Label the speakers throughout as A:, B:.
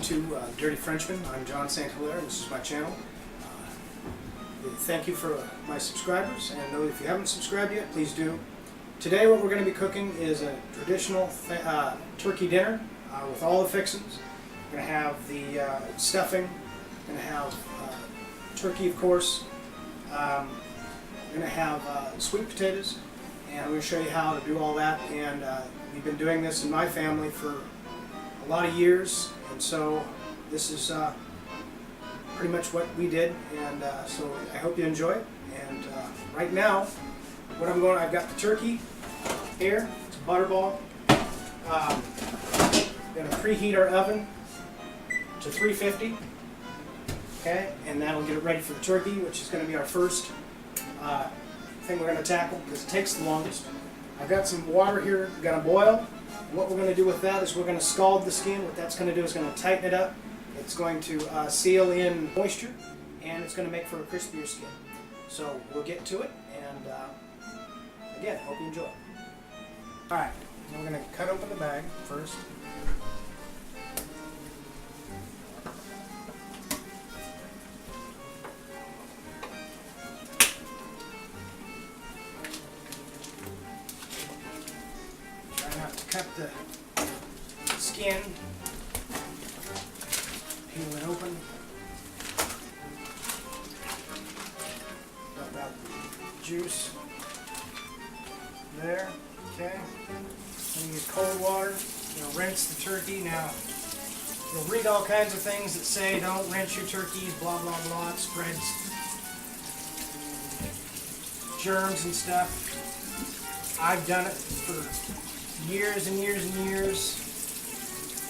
A: to Dirty Frenchman. I'm John St. Hilaire. This is my channel. Thank you for my subscribers, and if you haven't subscribed yet, please do. Today what we're going to be cooking is a traditional turkey dinner with all the fixings. We're going to have the stuffing, we're going to have turkey, of course. We're going to have sweet potatoes, and I'm going to show you how to do all that. And we've been doing this in my family for a lot of years, and so this is pretty much what we did, and so I hope you enjoy it. And right now, I've got the turkey here. It's a butterball. We're going to preheat our oven to 350. Okay, and that'll get it ready for the turkey, which is going to be our first thing we're going to tackle because it takes the longest. I've got some water here going to boil. What we're going to do with that is we're going to scald the skin. What that's going to do is going to tighten it up. It's going to seal in moisture, and it's going to make for a crispier skin. So we'll get to it, and again, hope you enjoy. Alright, we're going to cut open the bag first. Cut the skin, peel it open, dump out the juice there. Okay, and use cold water. You'll rinse the turkey. Now, you'll read all kinds of things that say don't rinse your turkeys, blah blah blah. It spreads germs and stuff. I've done it for years and years and years,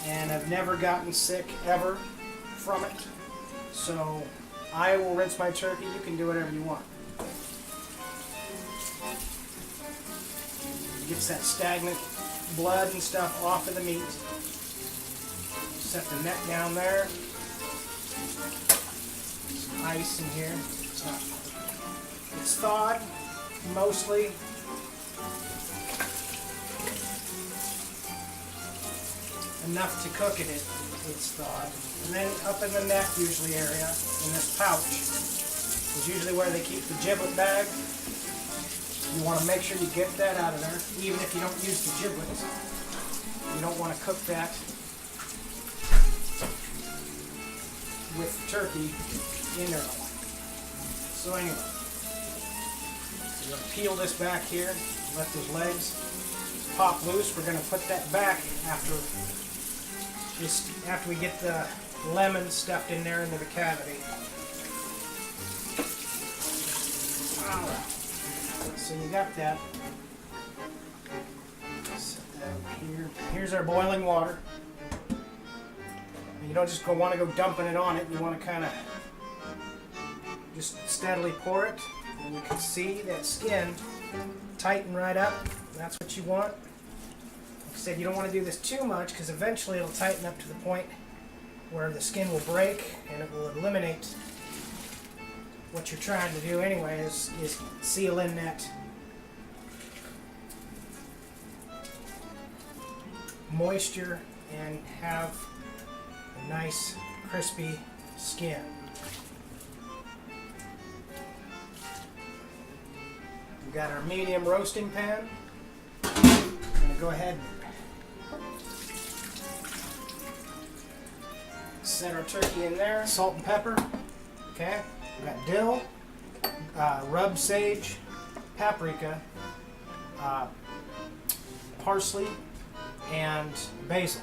A: and I've never gotten sick ever from it. So I will rinse my turkey. You can do whatever you want. It gets that stagnant blood and stuff off of the meat. Set the neck down there. Some ice in here. It's thawed mostly. Enough to cook it, it's thawed. And then up in the neck usually area, in this pouch, is usually where they keep the giblet bag. You want to make sure you get that out of there, even if you don't use the giblets. You don't want to cook that with the turkey in there. So anyway, we're going to peel this back here, let those legs pop loose. We're going to put that back after we get the lemon stuffed in there into the cavity. Alright, so you got that. Set that here. Here's our boiling water. You don't just want to go dumping it on it. You want to kind of just steadily pour it. And you can see that skin tighten right up. That's what you want. Like I said, you don't want to do this too much because eventually it'll tighten up to the point where the skin will break, and it will eliminate what you're trying to do anyway, is seal in that moisture and have a nice crispy skin. We've got our medium roasting pan. I'm going to go ahead and set our turkey in there. Salt and pepper. Okay. We've got dill, rub sage, paprika, parsley, and basil.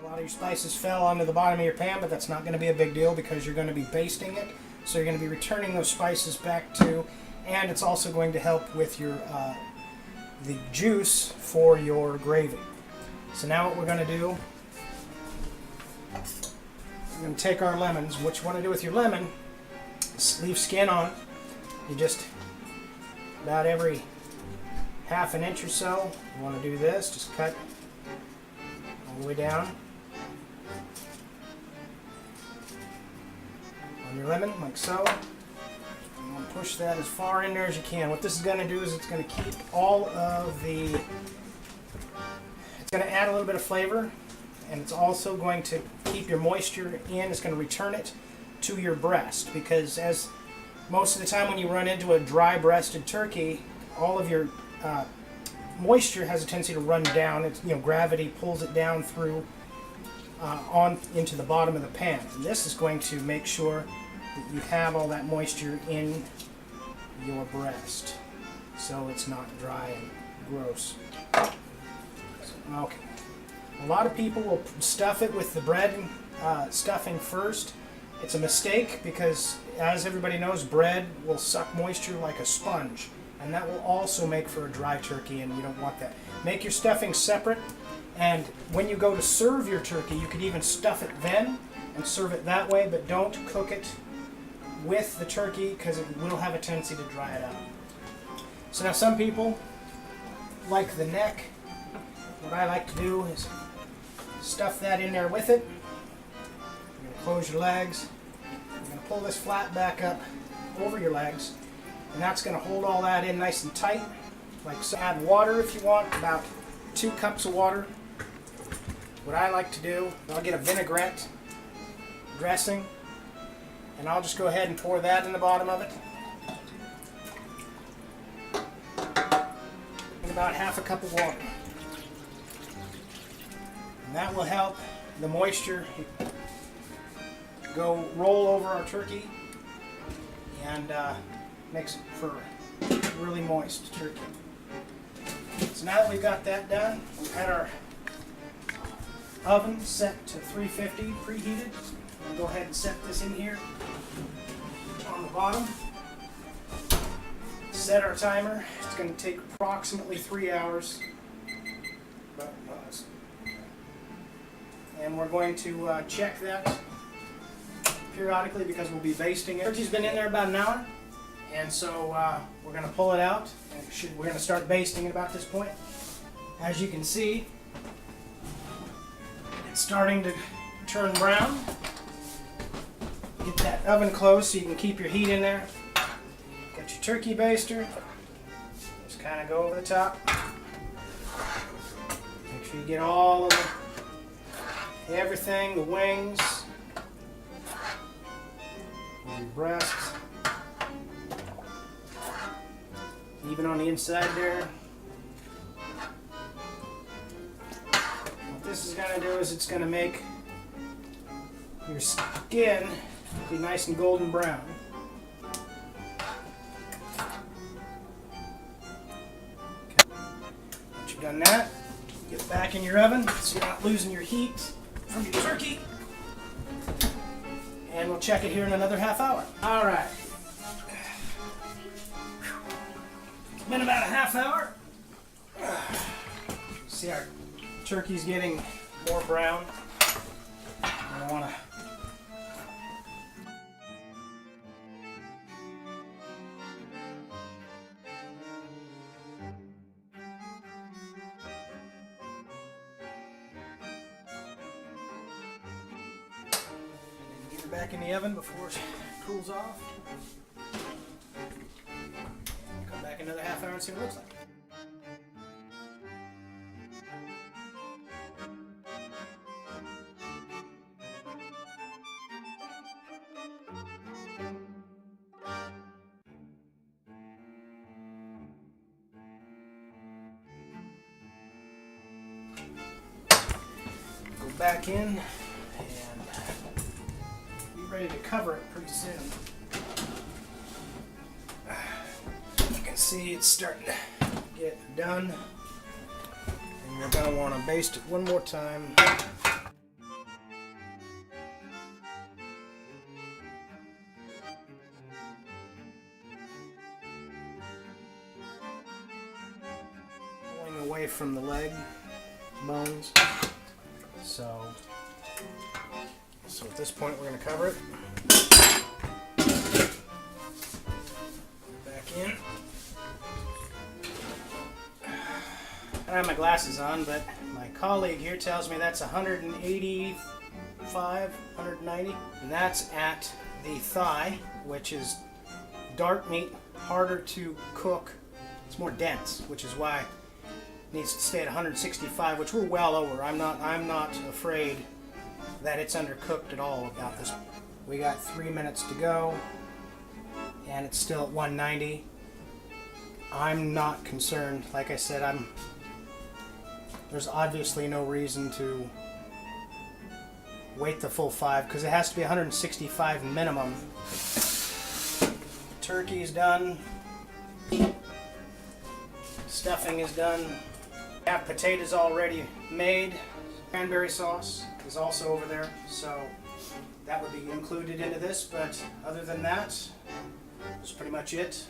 A: A lot of your spices fell onto the bottom of your pan, but that's not going to be a big deal because you're going to be basting it. So you're going to be returning those spices back to, and it's also going to help with your the juice for your gravy. So now what we're going to do, we're going to take our lemons. What you want to do with your lemon is leave skin on, You just, about every half an inch or so, you want to do this. Just cut all the way down on your lemon, like so. You want to push that as far in there as you can. What this is going to do is it's going to keep all of the, it's going to add a little bit of flavor, and it's also going to keep your moisture in. It's going to return it to your breast, because as most of the time when you run into a dry-breasted turkey, all of your moisture has a tendency to run down. It's, gravity pulls it down through on into the bottom of the pan. And this is going to make sure that you have all that moisture in your breast, so it's not dry and gross. Okay. A lot of people will stuff it with the bread stuffing first. It's a mistake, because as everybody knows, bread will suck moisture like a sponge, and that will also make for a dry turkey, and you don't want that. Make your stuffing separate, and when you go to serve your turkey, you could even stuff it then and serve it that way, but don't cook it with the turkey, because it will have a tendency to dry it out. So now some people like the neck. What I like to do is stuff that in there with it. You're going to close your legs. You're going to pull this flat back up over your legs, and that's going to hold all that in nice and tight. Like so. Add water if you want, about 2 cups of water. What I like to do, I'll get a vinaigrette dressing, and I'll just go ahead and pour that in the bottom of it. And about half a cup of water. And that will help the moisture roll over our turkey, and makes it for a really moist turkey. So now that we've got that done, we've had our oven set to 350 preheated. We'll go ahead and set this in here on the bottom. Set our timer. It's going to take approximately 3 hours. And we're going to check that periodically, because we'll be basting it. Turkey's been in there about an hour, and so we're going to pull it out, and we're going to start basting at about this point. As you can see, it's starting to turn brown. Get that oven closed so you can keep your heat in there. Got your turkey baster. Just kind of go over the top. Make sure you get all of everything, the wings, your breasts, even on the inside there. What this is going to do is it's going to make your skin be nice and golden brown. Okay. Once you've done that, get it back in your oven so you're not losing your heat from your turkey. And we'll check it here in another half hour. All right. It's been about a half hour. See, our turkey's getting more brown. I want to get it back in the oven before it cools off. Come back another half hour and see what it looks like. Go back in and be ready to cover it pretty soon. You can see it's starting to get done, and we're going to want to baste it one more time. Pulling away from the leg bones. So at this point we're going to cover it. in. I don't have my glasses on, but my colleague here tells me that's 185, 190, and that's at the thigh, which is dark meat, harder to cook. It's more dense, which is why it needs to stay at 165, which we're well over. I'm not afraid that it's undercooked at all about this. We got 3 minutes to go, and it's still at 190. I'm not concerned. Like I said, there's obviously no reason to wait the full 5 because it has to be 165 minimum. Turkey's done. Stuffing is done. We have potatoes already made. Cranberry sauce is also over there, so that would be included into this, but other than that, that's pretty much it.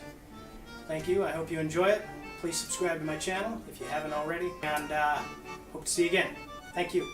A: Thank you. I hope you enjoy it. Please subscribe to my channel if you haven't already, and hope to see you again. Thank you.